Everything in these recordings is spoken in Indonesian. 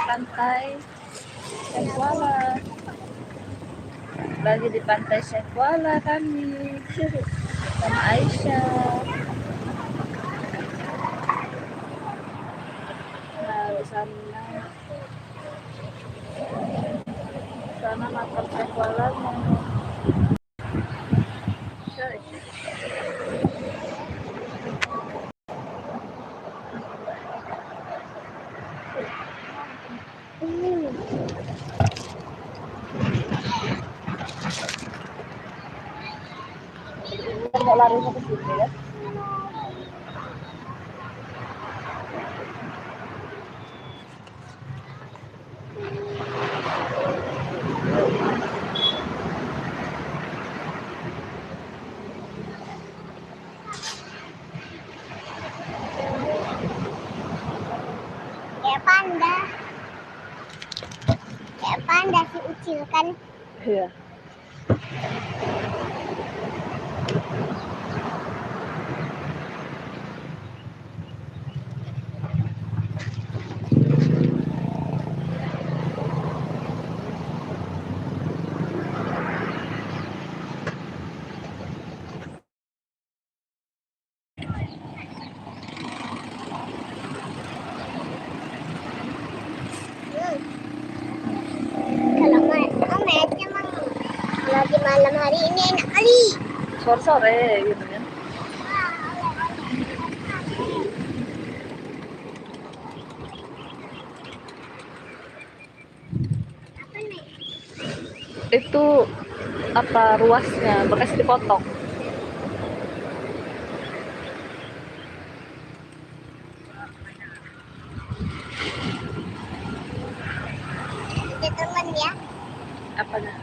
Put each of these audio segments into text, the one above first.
pantai Syahkuala. Lagi di pantai Syahkuala kami sama Aisyah. Nah, di sana makam Syahkuala mau. Mau larinya ke situ ya. Kayak panda si Ucil kan. Iya. Kalau matnya emang lagi malam hari ini enak kali. Sore-sore gitu kan. Itu apa ruasnya bekas dipotong. Ada teman ya. Apanya?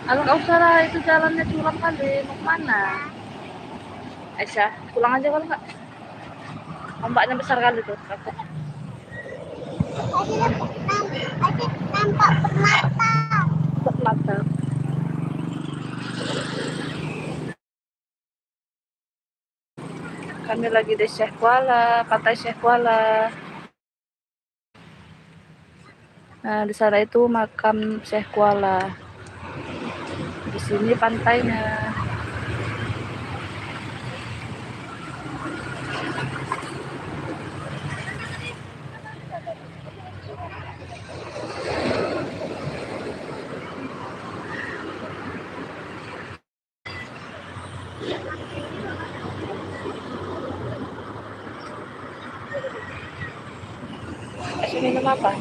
Kalau nggak usah lah, itu jalannya curam kali. Mau kemana? Aisyah, pulang aja kalau nggak. Ombaknya besar kali tuh. Takut. Ada nampak permata. Mata. Kami lagi di Syahkuala, pantai Syahkuala. Nah, di sana itu makam Syahkuala. Di sini pantainya. Aisyah minum apa?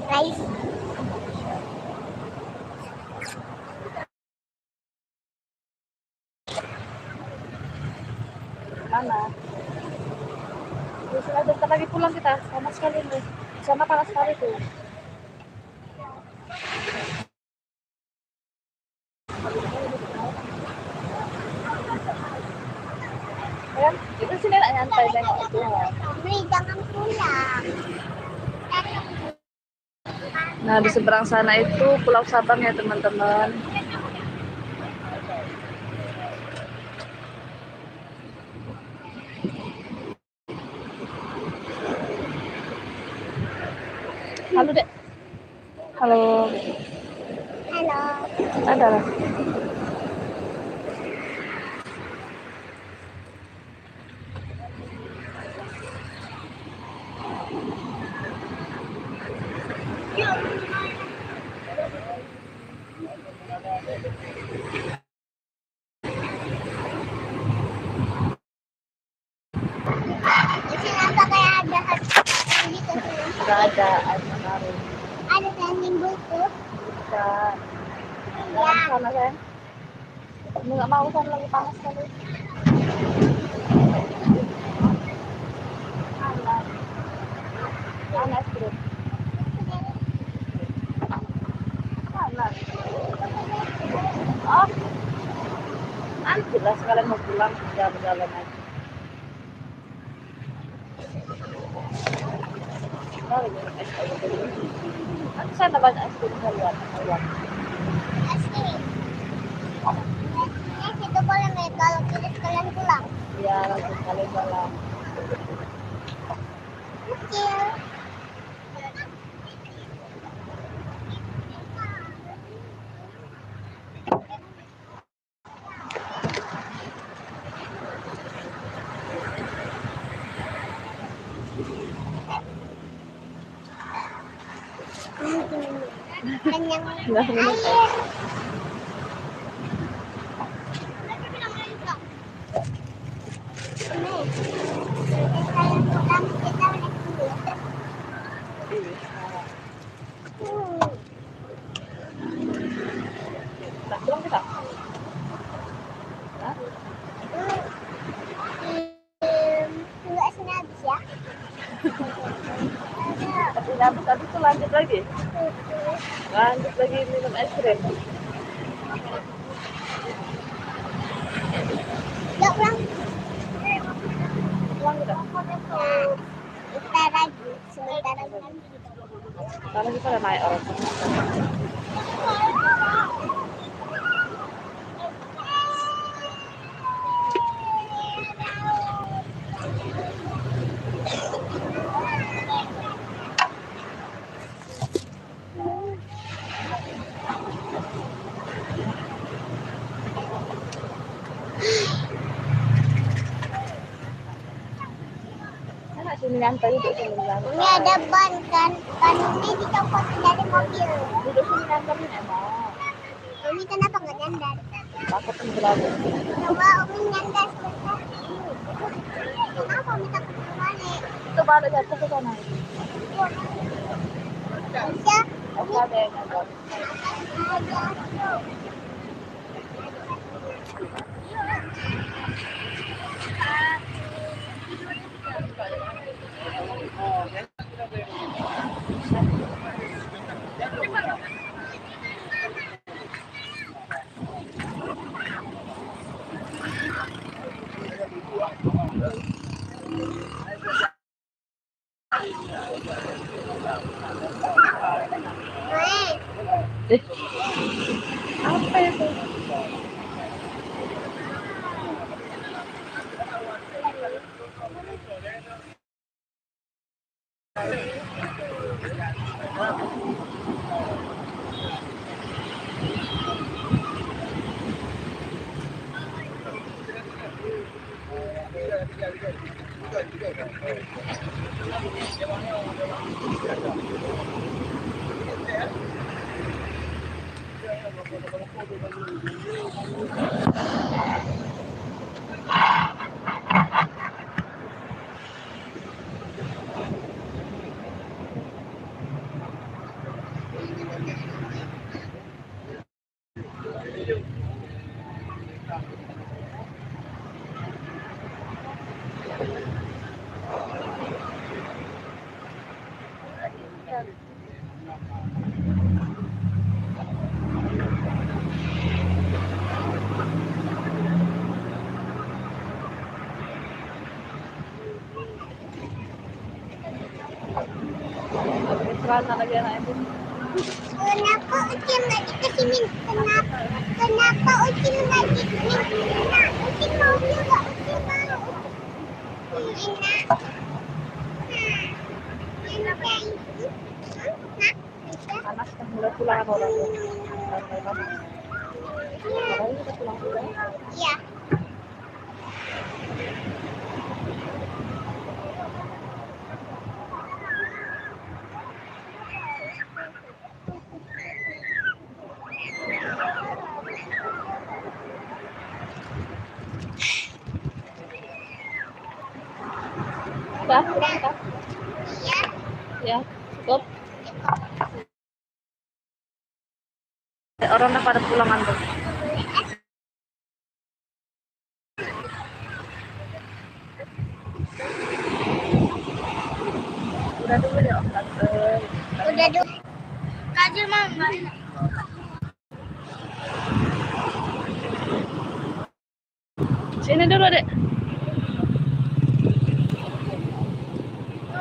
Guys, Mana? Terus ada bentar lagi pulang kita. Sama sekali nih. Sana panas sekali tuh. Ya, itu sini nak nyantai tengok itu. Mami jangan pulang. Nah, di seberang sana itu Pulau Sabang ya, teman-teman. Halo, Dek. Halo. Halo. Ada lah. Di sini apa kayak ada hati gitu sih? Nggak ada air mengalir. Ada sanding buku. bisa. Jangan Iya. sana sayang. Ini nggak mau sana lagi panas sekali. Panas. Panas es krim. Panas. Oh, nanti lah sekalian mau pulang jalan-jalan aja. Oh, ini es krim. Nanti sana banyak es krim keluar. Asli. Situ boleh nih kalau kita sekalian pulang. Iya, langsung sekalian jalan. Kecil. Kenyang Nggak minum es. air. Sekalian pulang kita naik dulu. Nah, pulang kita. Hah? Enggak sengaja ya. Tapi habis itu lanjut lagi. Lanjut lagi minum es krim. Yuk pulang. Pulang kita. Sebentar lagi, sebentar lagi. Karena kita udah naik orang. Enak sini nyantai duduk sini nyantai. Ini ada ban kan? Ban ini dicopot dari mobil. Duduk sini nyantai ini enak. Umi kenapa nggak nyandar? Takut tenggelam. Coba Umi nyandar sebentar. Kenapa Umi takut terbalik? Itu baru jatuh ke sana. Bisa? Oke, ada yang nyantai. Aja. Eh, apa itu? Celana lagi anak itu. Kenapa Ucin nggak dikasih minum? Kenapa Ucin nggak dikasih minum? Ucin mau juga, Ucin mau. Enak. Enak kayak itu. Panas kan mulai pulang orang tuh. Mulai panas. Makanya kita pulang dulu. Iya. Udah, pulang kita. Iya. Ya, cukup. Orang udah pada pulang kantor. Udah dulu ya Om Tante. Udah dulu. Kaji mama. Sini dulu, Dek.